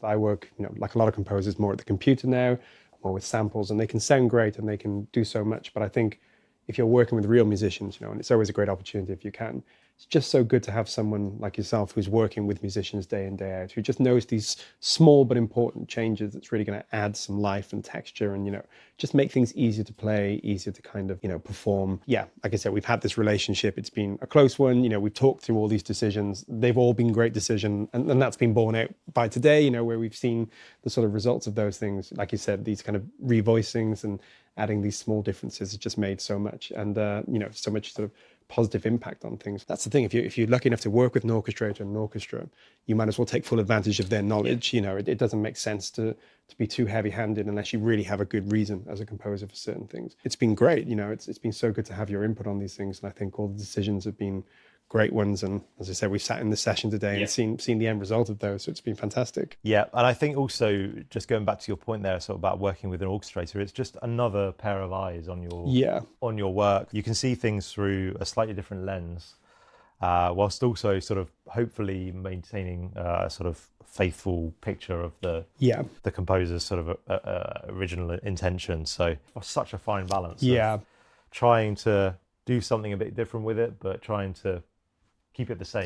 I work, like a lot of composers, more at the computer now, more with samples, and they can sound great and they can do so much. But I think if you're working with real musicians, and it's always a great opportunity if you can, it's just so good to have someone like yourself who's working with musicians day in, day out, who just knows these small but important changes that's really going to add some life and texture and, just make things easier to play, easier to kind of, perform. Yeah, like I said, we've had this relationship. It's been a close one. We've talked through all these decisions. They've all been great decisions. And that's been borne out by today, where we've seen the sort of results of those things. Like you said, these kind of revoicings and adding these small differences has just made so much. And, so much sort of positive impact on things. That's the thing. If you're lucky enough to work with an orchestrator and an orchestra, you might as well take full advantage of their knowledge. It doesn't make sense to be too heavy-handed unless you really have a good reason as a composer for certain things. It's been great. It's been so good to have your input on these things, and I think all the decisions have been great ones. And as I said, we've sat in the session today and seen the end result of those. So it's been fantastic. Yeah. And I think also, just going back to your point there, sort of about working with an orchestrator, it's just another pair of eyes on your work. You can see things through a slightly different lens, whilst also sort of hopefully maintaining a sort of faithful picture of the composer's sort of original intention. So such a fine balance. Yeah. Trying to do something a bit different with it, but trying to keep it the same.